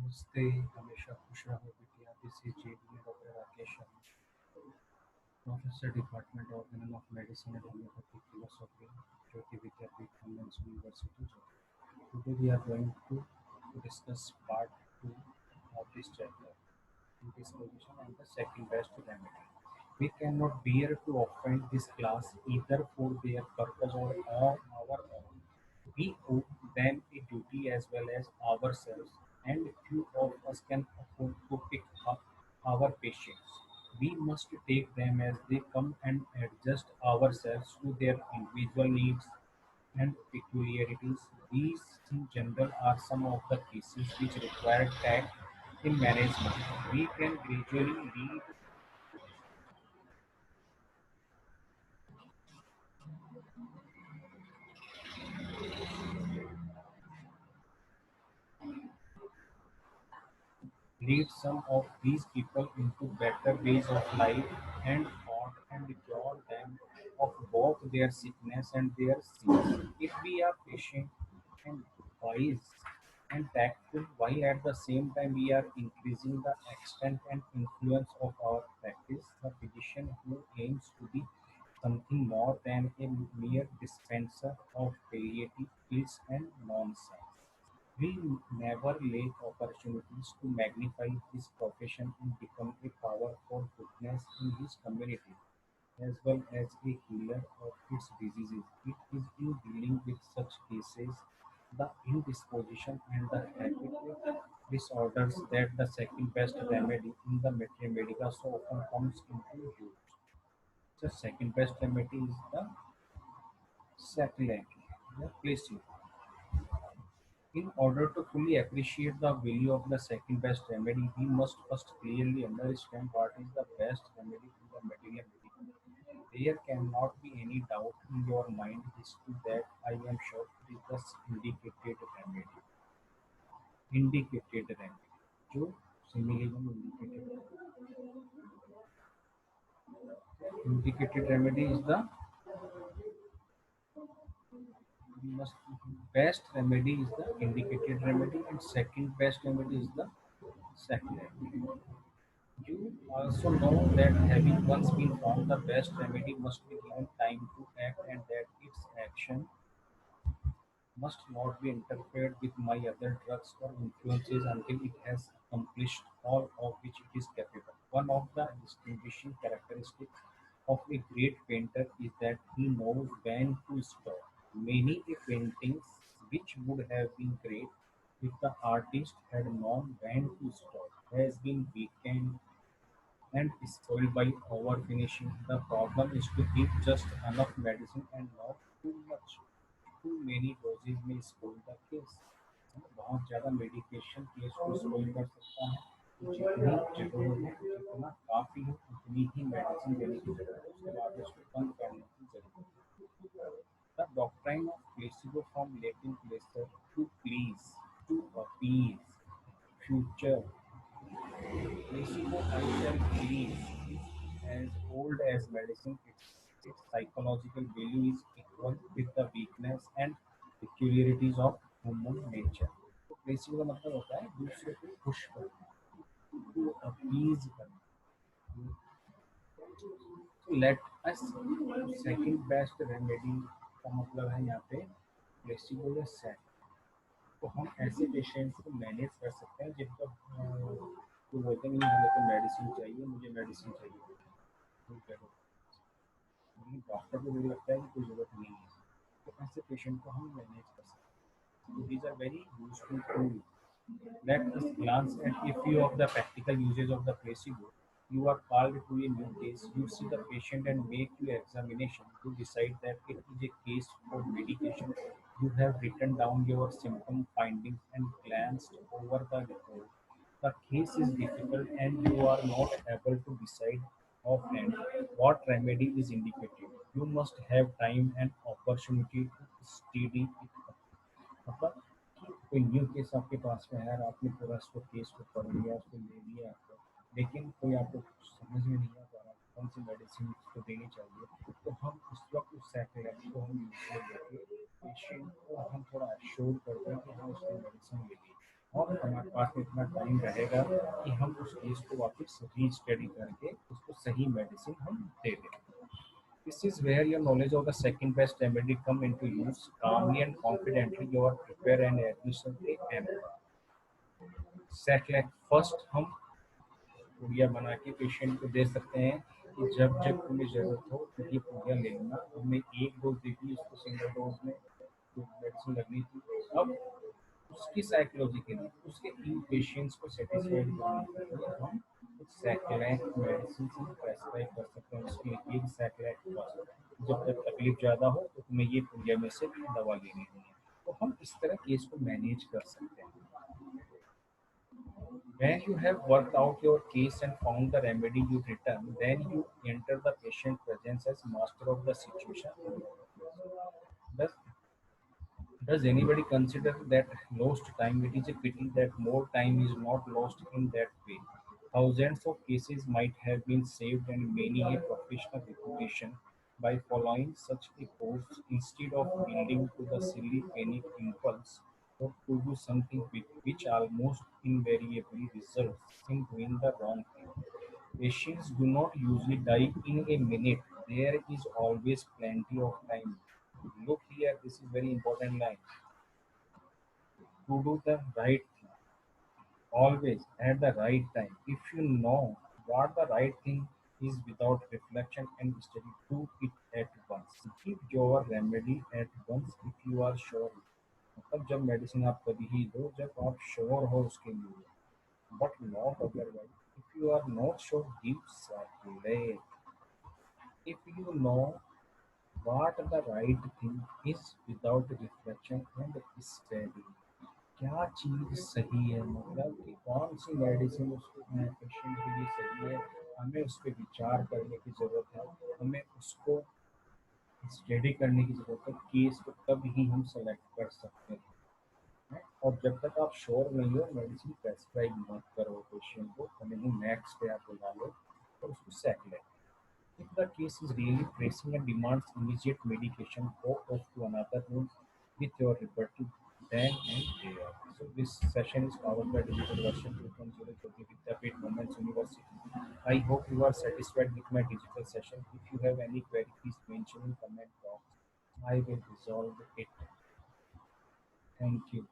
नमस्ते, हमेशा खुश रहो बिटिया। This is JB doctor Rakesh Sharma, professor department organon of medicine and homoeopathic philosophy, Jyoti Vidyapeeth women's university Jaipur. Today we are going to discuss part 2 of this chapter, indisposition and the second best remedy. We cannot bear to offend this class either for their purpose or our own. We owe them a duty as well as ourselves, and few of us can afford to pick up our patients. We must take them as they come and adjust ourselves to their individual needs and peculiarities. These, in general, are some of the cases which require tact in management. We can gradually lead some of these people into better ways of life and thought and cure them of both their sickness and their sins. If we are patient and wise and tactful, while at the same time we are increasing the extent and influence of our practice, the physician who aims to be something more than a mere dispenser of palliative pills and nonsense. We never lack opportunities to magnify his profession and become a power for goodness in his community, as well as a healer of its diseases. It is in dealing with such cases, the indisposition and the habitual disorders, that the second best remedy in the medica so often comes into use. The second best remedy is the sacrilege, the placebo. In order to fully appreciate the value of the second best remedy, we must first clearly understand what is the best remedy in the materia medica. There cannot be any doubt in your mind as to that. I am sure it is the indicated remedy. Indicated remedy. जो similarly indicated remedy is the must best remedy is the indicated remedy, and second best remedy is the second remedy. You also know that having once been found, the best remedy must be given time to act, and that its action must not be interfered with my other drugs or influences until it has accomplished all of which it is capable. One of the distinguishing characteristics of a great painter is that he knows when to stop. Many a paintings which would have been great if the artist had known when to stop has been weakened and spoiled by overfinishing. The problem is to give just enough medicine and not too much. Too many doses may spoil the case. बहुत ज़्यादा medication case को spoil कर सकता है। तो जितनी जरूरत है, जितना काफ़ी हो, उतनी ही मेडिसिन देने की जरूरत है। उसके बाद उसको बंद करने की जरूरत है। The doctrine of placebo, from Latin placer, to please, to appease, future placebo, I shall believe, is as old as medicine. Its psychological value is equal with the weakness and peculiarities of human nature. तो placebo का मतलब होता है दूसरे को खुश करना, to appease करना. So let us second best remedy का मतलब है यहाँ पे प्लेसिबो या सेट. तो हम ऐसे पेशेंट्स को मैनेज कर सकते हैं जिनको तो बोलते हैं नहीं हमें तो मेडिसिन चाहिए, मुझे मेडिसिन चाहिए, ठीक है, लेकिन डॉक्टर को मुझे लगता है कि कोई ज़रूरत नहीं है, तो ऐसे पेशेंट को हम मैनेज कर सकते हैं. तो these are very useful tools. Let us glance at a few of the practical uses of the placebo. You are called to a new case. You see the patient and make your examination. You decide that it is a case for medication. You have written down your symptom findings and glanced over the report. The case is difficult and you are not able to decide offhand what remedy is indicated. You must have time and opportunity to study it up. मतलब कोई new case आपके पास में है और आपने पूरा उसको case को पढ़ लिया, उसको ले लिया आपको, लेकिन कोई आपको कुछ समझ में नहीं आ पा रहा कौन सी मेडिसिन उसको देनी चाहिए, तो हम उस वक्त उस साइकोलॉजी को हम यूज में लेके पेशेंट को हम थोड़ा एश्योर करते हैं कि हाँ उसने मेडिसिन ले ली, और हमारे पास में इतना टाइम रहेगा कि हम उस केस को वापस रीस्टडी करके उसको सही मेडिसिन हम दे दें. This is where your knowledge of the second best remedy come into use. Calmly and confidently you are prepare and administer the amp. Second, first हम पूड़िया बना के पेशेंट को दे सकते हैं कि जब जब तुम्हें जरूरत हो तो ये पूड़िया ले लेना. हमने एक डोज दी थी उसको सिंगल डोज में जो मेडिसिन लगनी थी. अब उसकी साइकोलॉजी के लिए उसके इन पेशेंट्स को सेटिस्फाइड करने के लिए हम कुछ सैकलैंट मेडिसिन प्रेस्क्राइब कर सकते हैं. उसके लिए एक सैकलैंट जब तक तकलीफ ज़्यादा हो तो तुम्हें ये पूड़िया में से दवा लेनी है. तो हम इस तरह केस को मैनेज कर सकते हैं. When you have worked out your case and found the remedy you return, then you enter the patient presence as master of the situation. Does, does anybody consider that lost time? It is a pity that more time is not lost in that way. Thousands of cases might have been saved and many a professional reputation by following such a course instead of yielding to the silly panic impulse or to do something big, which almost invariably results in doing the wrong thing. Patients do not usually die in a minute. There is always plenty of time. Look here, this is very important line. To do the right thing, always at the right time. If you know what the right thing is without reflection and study, do it at once. Give your remedy at once if you are sure. मतलब जब medicine आप तभी ही दो जब आप sure हो उसके लिए, but not otherwise. If you are not sure give सैकुलेट. If you know what the right thing is without reflection and study. क्या चीज़ सही है, मतलब कि कौन सी मेडिसिन उसको पेशेंट के लिए सही है. हमें उस पर विचार करने की ज़रूरत है. हमें उसको स्टडी करने की ज़रूरत है. केस को तब ही हम सेलेक्ट कर सकते हैं. और जब तक आप श्योर नहीं हो मेडिसिन प्रेस्क्राइब मत करो पेशेंट को. भले ही नेक्स्ट डे आप बुला लो और उसको select. If the case is really pressing and demands immediate medication, go off to another room with your liberty then and there. So this session is powered by Digital Version 2.0 Jyoti Vidyapeeth Women's University. I hope you are satisfied with my digital session. If you have any query, please mention in comment box. I will resolve it. Thank you.